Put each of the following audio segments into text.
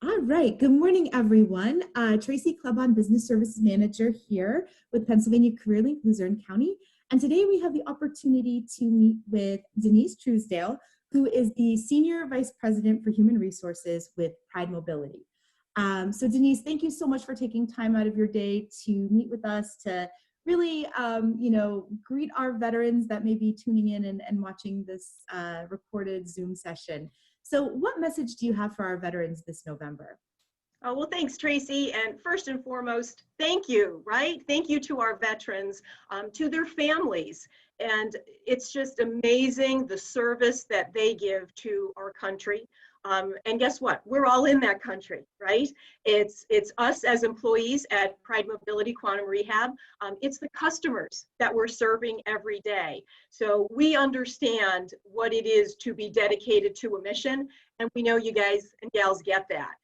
All right. Good morning, everyone. Tracy Klebon, Business Services Manager here with Pennsylvania CareerLink, Luzerne County. And today we have the opportunity to meet with Denise Truesdale, who is the Senior Vice President for Human Resources with Pride Mobility. So Denise, thank you so much for taking time out of your day to meet with us to really, greet our veterans that may be tuning in and watching this recorded Zoom session. So, what message do you have for our veterans this November? Oh, well, thanks, Tracy. And first and foremost, thank you, right? Thank you to our veterans, to their families. And it's just amazing the service that they give to our country. And guess what? We're all in that country, right? It's us as employees at Pride Mobility Quantum Rehab. It's the customers that we're serving every day. So we understand what it is to be dedicated to a mission. And we know you guys and gals get that.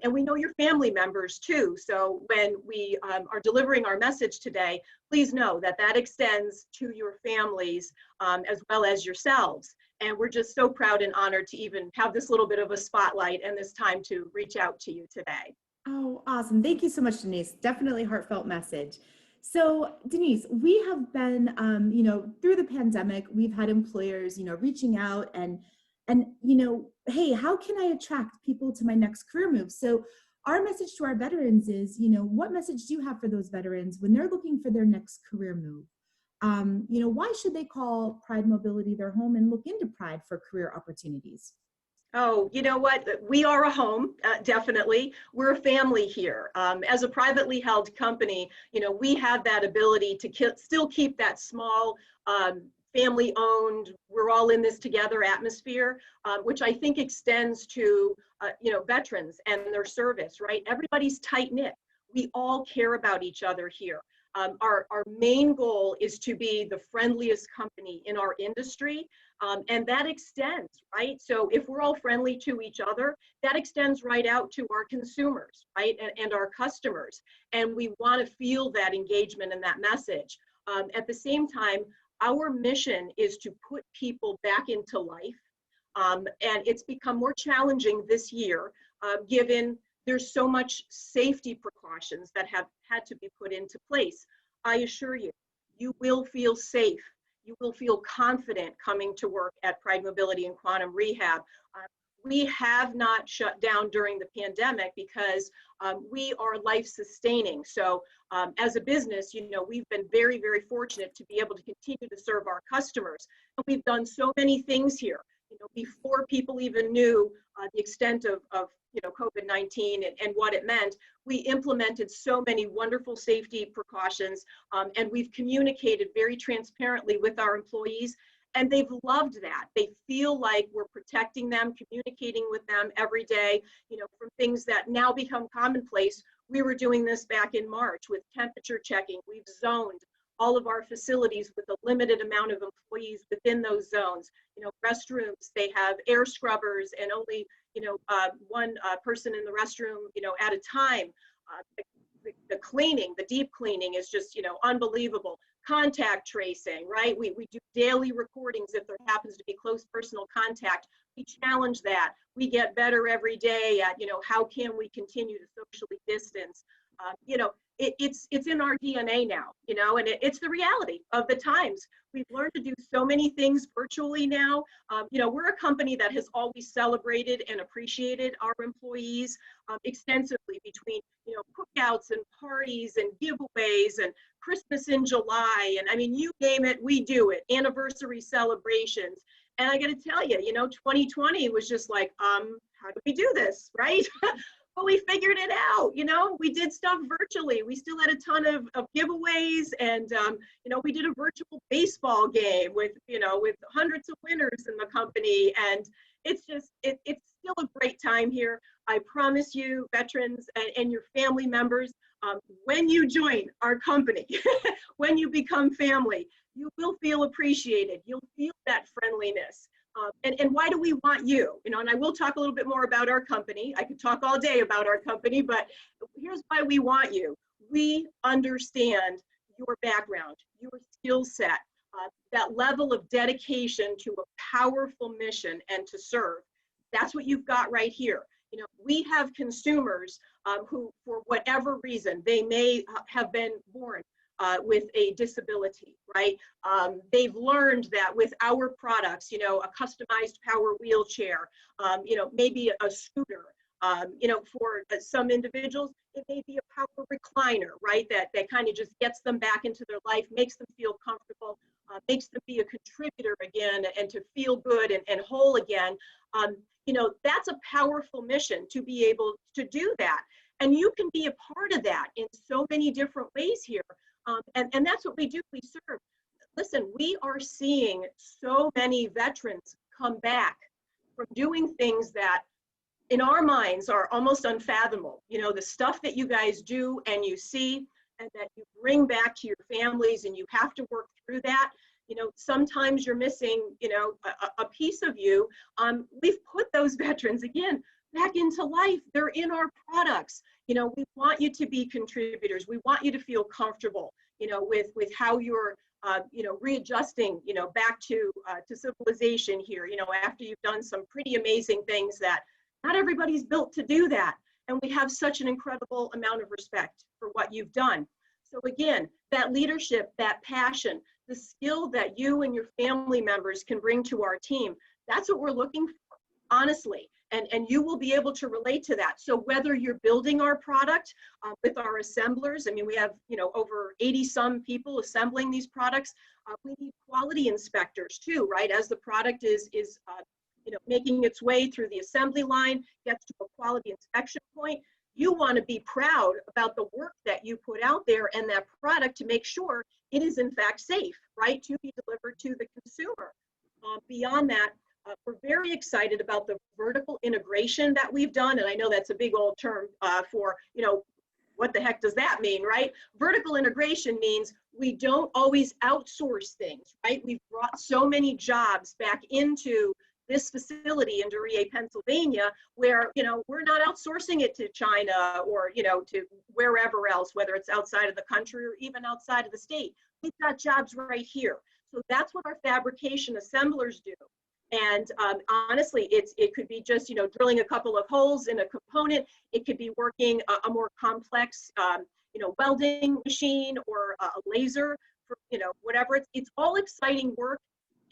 And we know your family members too. So when we are delivering our message today, please know that that extends to your families as well as yourselves. And we're just so proud and honored to even have this little bit of a spotlight and this time to reach out to you today. Oh, awesome. Thank you so much, Denise. Definitely heartfelt message. So, Denise, we have been, through the pandemic, we've had employers, reaching out and, hey, how can I attract people to my next career move? So, our message to our veterans is, what message do you have for those veterans when they're looking for their next career move? Why should they call Pride Mobility their home and look into Pride for career opportunities? Oh, you know what? We are a home, definitely. We're a family here. As a privately held company, we have that ability to still keep that small, family owned, we're all in this together atmosphere, which I think extends to, veterans and their service, right? Everybody's tight knit. We all care about each other here. Our main goal is to be the friendliest company in our industry. And that extends, right? So if we're all friendly to each other, that extends right out to our consumers, right? And our customers. And we want to feel that engagement and that message. At the same time, our mission is to put people back into life. And it's become more challenging this year, given there's so much safety precautions that have had to be put into place. I assure you, you will feel safe. You will feel confident coming to work at Pride Mobility and Quantum Rehab. We have not shut down during the pandemic because we are life sustaining. So as a business, we've been very, very fortunate to be able to continue to serve our customers. And we've done so many things here. Before people even knew the extent of COVID-19 and what it meant, we implemented so many wonderful safety precautions, and we've communicated very transparently with our employees, and they've loved that. They feel like we're protecting them, communicating with them every day, from things that now become commonplace. We were doing this back in March with temperature checking. We've zoned all of our facilities with a limited amount of employees within those zones. Restrooms, they have air scrubbers and only, one person in the restroom, at a time. The cleaning, the deep cleaning is just, unbelievable. Contact tracing, right? We do daily recordings if there happens to be close personal contact. We challenge that. We get better every day at, how can we continue to socially distance? It's in our DNA now, and it's the reality of the times. We've learned to do so many things virtually now. We're a company that has always celebrated and appreciated our employees extensively between, cookouts and parties and giveaways and Christmas in July. And I mean, you name it, we do it. Anniversary celebrations. And I got to tell you, 2020 was just like, how do we do this, right? But we figured it out. We did stuff virtually. We still had a ton of giveaways, and we did a virtual baseball game with hundreds of winners in the company, and it's still a great time here. I promise you, veterans and your family members, when you join our company, when you become family, you will feel appreciated. You'll feel that friendliness. And why do we want you? And I will talk a little bit more about our company. I could talk all day about our company, but here's why we want you. We understand your background, your skill set, that level of dedication to a powerful mission and to serve. That's what you've got right here. You know, we have consumers who, for whatever reason, they may have been born with a disability, right? They've learned that with our products, you know, a customized power wheelchair, you know, maybe a scooter, you know, for some individuals, it may be a power recliner, right? That kind of just gets them back into their life, makes them feel comfortable, makes them be a contributor again and to feel good and whole again. You know, that's a powerful mission to be able to do that. And you can be a part of that in so many different ways here. And that's what we do, we serve. Listen, we are seeing so many veterans come back from doing things that in our minds are almost unfathomable. You know, the stuff that you guys do and you see and that you bring back to your families and you have to work through that. You know, sometimes you're missing, you know, a piece of you. We've put those veterans, again, back into life. They're in our products. You know, we want you to be contributors. We want you to feel comfortable, you know, with how you're, you know, readjusting, you know, back to civilization here, you know, after you've done some pretty amazing things that not everybody's built to do that. And we have such an incredible amount of respect for what you've done. So again, that leadership, that passion, the skill that you and your family members can bring to our team, that's what we're looking for, honestly. And you will be able to relate to that. So whether you're building our product with our assemblers, I mean, we have, you know, over 80 some people assembling these products. We need quality inspectors too, right? As the product is you know, making its way through the assembly line, gets to a quality inspection point, you want to be proud about the work that you put out there and that product to make sure it is in fact safe, right, to be delivered to the consumer. Beyond that, we're very excited about the vertical integration that we've done, and I know that's a big old term for, you know, what the heck does that mean, right? Vertical integration means we don't always outsource things, right? We've brought so many jobs back into this facility in Duryea, Pennsylvania, where, you know, we're not outsourcing it to China or, you know, to wherever else, whether it's outside of the country or even outside of the state. We've got jobs right here. So that's what our fabrication assemblers do. And honestly, it could be just, you know, drilling a couple of holes in a component. It could be working a more complex, you know, welding machine or a laser, for, you know, whatever. It's all exciting work.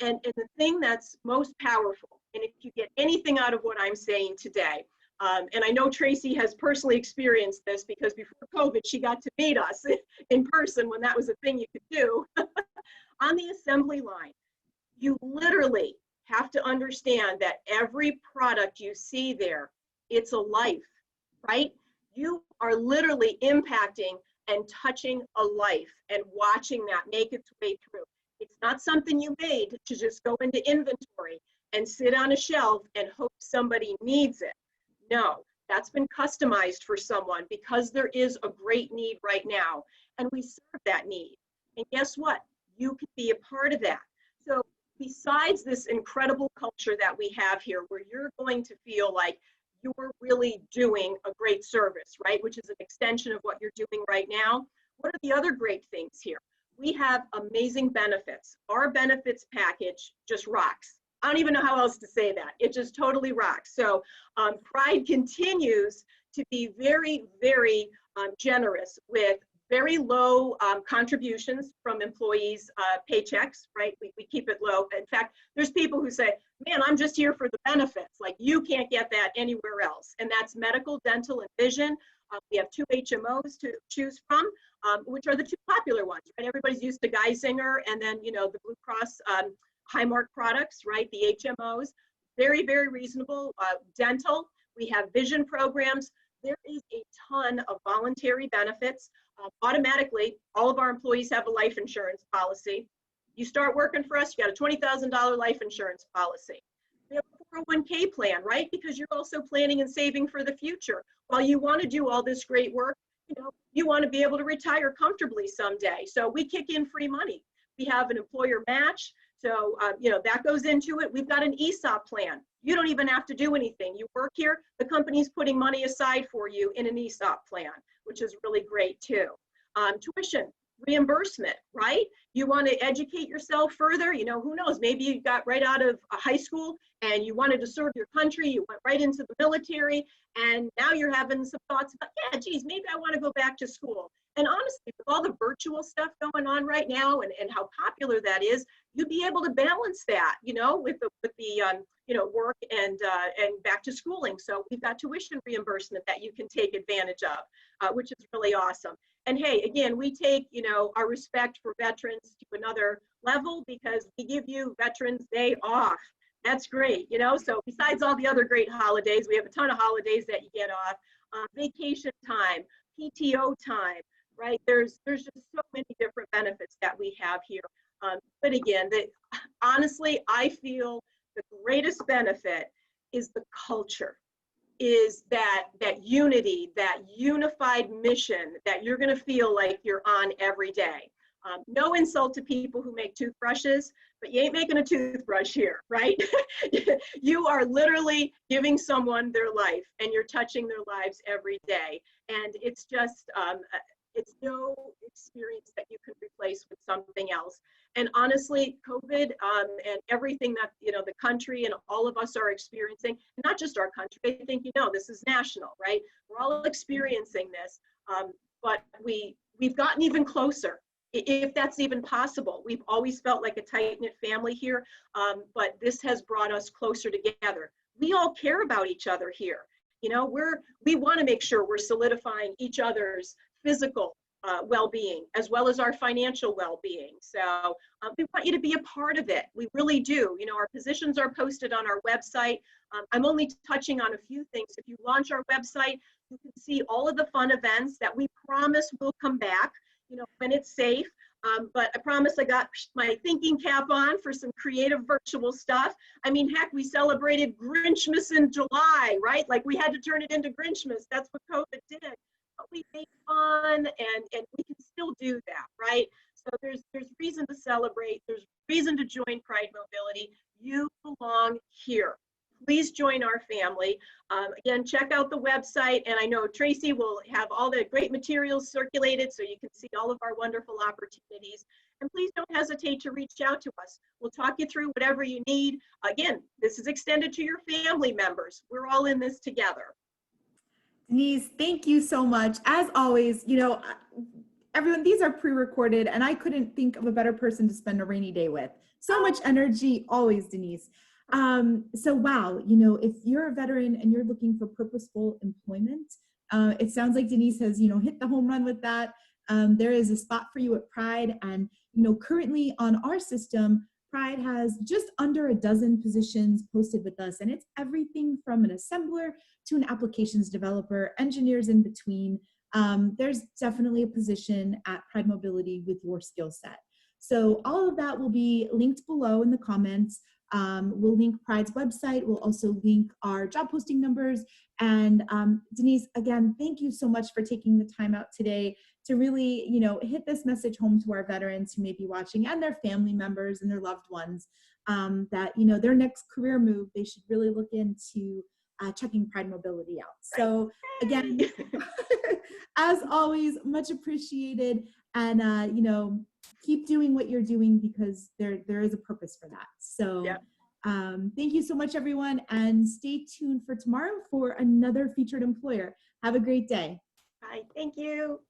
And the thing that's most powerful, and if you get anything out of what I'm saying today, and I know Tracy has personally experienced this because before COVID, she got to meet us in person when that was a thing you could do. On the assembly line, you literally have to understand that every product you see there, it's a life, right? You are literally impacting and touching a life and watching that make its way through. It's not something you made to just go into inventory and sit on a shelf and hope somebody needs it. No, that's been customized for someone because there is a great need right now, and we serve that need. And guess what? You can be a part of that. So besides this incredible culture that we have here, where you're going to feel like you're really doing a great service, right? Which is an extension of what you're doing right now. What are the other great things here? We have amazing benefits. Our benefits package just rocks. I don't even know how else to say that. It just totally rocks. So Pride continues to be very, very generous with very low contributions from employees' paychecks, right? We keep it low. In fact, there's people who say, man, I'm just here for the benefits. Like, you can't get that anywhere else. And that's medical, dental, and vision. We have 2 HMOs to choose from, which are the 2 popular ones, right? Everybody's used to Geisinger and then, you know, the Blue Cross Highmark products, right? The HMOs, very, very reasonable. Dental, we have vision programs. There is a ton of voluntary benefits. Automatically, all of our employees have a life insurance policy. You start working for us, you got a $20,000 life insurance policy. We have a 401k plan, right? Because you're also planning and saving for the future. While you want to do all this great work, you know, you want to be able to retire comfortably someday. So we kick in free money. We have an employer match. So, you know, that goes into it. We've got an ESOP plan. You don't even have to do anything. You work here, the company's putting money aside for you in an ESOP plan, which is really great too. Tuition, reimbursement, right? You want to educate yourself further, who knows, maybe you got right out of high school and you wanted to serve your country, you went right into the military, and now you're having some thoughts about, yeah, geez, maybe I want to go back to school. And honestly, with all the virtual stuff going on right now and how popular that is, you'd be able to balance that, with the work and back to schooling. So we've got tuition reimbursement that you can take advantage of, which is really awesome. And hey, again, we take, our respect for veterans to another level because we give you Veterans Day off. That's great, so besides all the other great holidays, we have a ton of holidays that you get off, vacation time, PTO time, right? There's just so many different benefits that we have here. But again, honestly, I feel the greatest benefit is the culture, is that unity, that unified mission that you're going to feel like you're on every day. No insult to people who make toothbrushes, but you ain't making a toothbrush here, right? You are literally giving someone their life and you're touching their lives every day. And it's just, it's no experience that you can replace with something else. And honestly, COVID and everything that, the country and all of us are experiencing, not just our country, I think, this is national, right? We're all experiencing this, but we've gotten even closer, if that's even possible. We've always felt like a tight-knit family here, but this has brought us closer together. We all care about each other here. We want to make sure we're solidifying each other's physical well-being as well as our financial well-being. So we want you to be a part of it. We really do. Our positions are posted on our website. I'm only touching on a few things. If you launch our website, you can see all of the fun events that we promise will come back, when it's safe. But I promise I got my thinking cap on for some creative virtual stuff. I mean, heck, we celebrated Grinchmas in July, right? Like we had to turn it into Grinchmas. That's what COVID did. But we made fun and we can still do that, right? So there's reason to celebrate. There's reason to join Pride Mobility. You belong here. Please join our family. Again, check out the website, and I know Tracy will have all the great materials circulated so you can see all of our wonderful opportunities. And please don't hesitate to reach out to us. We'll talk you through whatever you need. Again, this is extended to your family members. We're all in this together. Denise, thank you so much. As always, everyone, these are pre-recorded, and I couldn't think of a better person to spend a rainy day with. So much energy, always, Denise. So wow, if you're a veteran and you're looking for purposeful employment, it sounds like Denise has, hit the home run with that. There is a spot for you at Pride, and, currently on our system, Pride has just under a dozen positions posted with us, and it's everything from an assembler to an applications developer, engineers in between. There's definitely a position at Pride Mobility with your skill set. So all of that will be linked below in the comments. We'll link Pride's website. We'll also link our job posting numbers. And Denise, again, thank you so much for taking the time out today to really, hit this message home to our veterans who may be watching and their family members and their loved ones, that, their next career move, they should really look into checking Pride Mobility out. So again, as always, much appreciated. And, keep doing what you're doing because there is a purpose for that. So yeah. Thank you so much, everyone. And stay tuned for tomorrow for another featured employer. Have a great day. Bye. Thank you.